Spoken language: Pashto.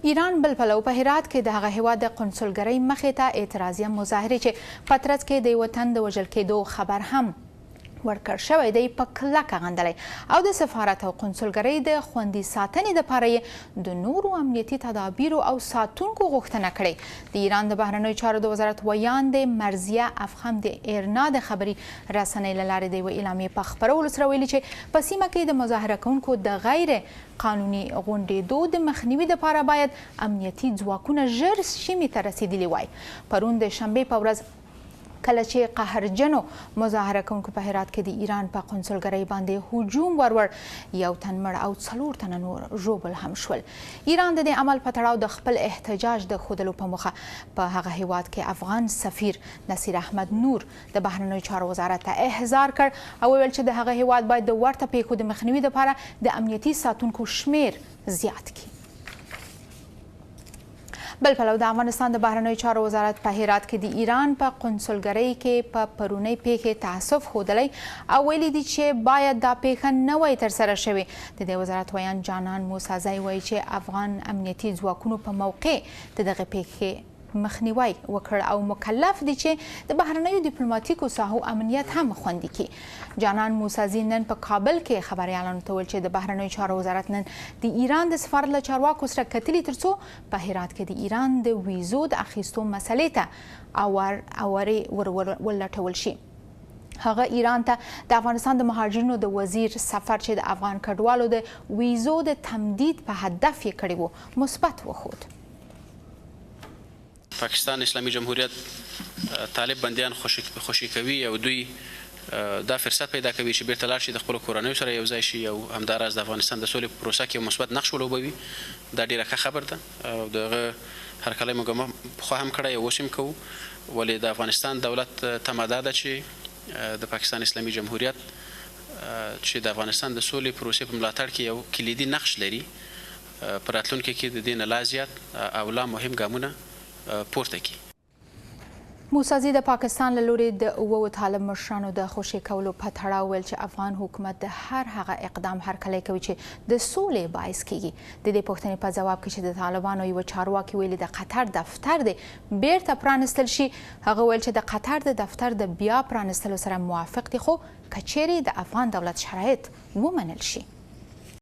ایران بل پلو په هرات کې د هغه هیواد د قونسلګرۍ مخې ته اعتراضیه مظاهرې چې په ترڅ کې د یوه تن د وژل کېدو خبر هم ورکړ شوی دی په کلکه غندلی او د سفارت او قونسلګرۍ د خوندي ساتنې دپاره یې د نورو امنیتي تدابیرو او ساتونکو غوښتنه کړې. د ایران د بهرنیو چارو د وزارت ویاند مرزیه افغان د ایرنا د خبري رسنۍ له لارې د یوې اعلامیې په خپرولو سره ویلي چې په سیمه کې د مظاهره کوونکو د غیر قانوني غونډېدو د مخنیوي دپاره باید امنیتي ځواکونه ژر سیمې ته رسیدلي وای. پرون د شنبې په ورځ کله چې قهرجنو مظاهره کوونکو په هرات کې د ایران په قونسلګرۍ باندې هجوم ورور یو تن مړ او 4 تنه نور ژوبل هم شول. ایران د دې عمل په تړاو د خپل احتجاج د ښودلو په موخه په هغه هیواد کې افغان سفیر نصیر احمد نور د بهرنیو چارو وزارت ته احضار کړ او ویل چې د هغه هیواد باید د ورته پیښو د مخنیوي لپاره د امنیتي ساتونکو شمیر زیات کړي. بل پلو د افغانستان د بهرنیو چارو وزارت په هرات کې د ایران په قونسلګرۍ کې په پرونۍ پېښې تاسف ښودلی او ویلي دي چې باید دا پېښه نه وای ترسره شوې. د دې وزارت ویاند جانان موسی وایي چې افغان امنیتي ځواکونو په موقع ددغې پېښې مخنیوی وکړ او مکلف دي چې د بهرنیو ډیپلوماتیکو ساحو امنیت هم خوندي کړي. جانان موسی نن په کابل کې خبریالانو ته ویل چې د بهرنیو چارو وزارت نن د ایران د سفارت له چارواکو سره کتلي ترڅو په هرات کې د ایران د ویزو د اخیستو مسلې ته اورې ولټول شي. هغه ایران ته د افغانستان د مهاجرینو د وزیر سفر چې د افغان کډوالو د ویزو د تمدید په هدف یې کړی و مثبت وښود. پاکستان اسلامي جمهوریت طالب بندیان خوشي کوي او دوی دا فرصت پیدا کوي چې بیرته لاړ شي د خپلو کورنیو سره یو ځای شي او همداراز د افغانستان د سولې په پروسه کې یو مثبت نقش ولوبوي. دا ډېره ښه خبر ده او د هغه هرکلی موږ پخوا هم کړی او اوس هم کوو. ولې د افغانستان دولت تمه دا ده چې د پاکستان اسلامي جمهوریت چې د افغانستان د سولې پروسې په ملاتړ کې یو کلیدي نقش لري په راتلونکي کې د دې نه لا زیات او لا مهم ګامونه پورته کی. موسی د پاکستان له لورې د 7 طالب مشرانو د خوشي کولو په تړاو ویل چې افغان حکومت د هر هغه اقدام هرکلی کوي چې د سولې باعث کیږي. د دې پوښتنې په ځواب کې چې د طالبانو یو چارواکي ویلي د قطر دفتر د بیرته پرانستل شي. هغه ویل چې د قطر د دفتر د بیا پرانستلو سره موافق دي خو که چیرې د افغان دولت شرایط ومنل شي.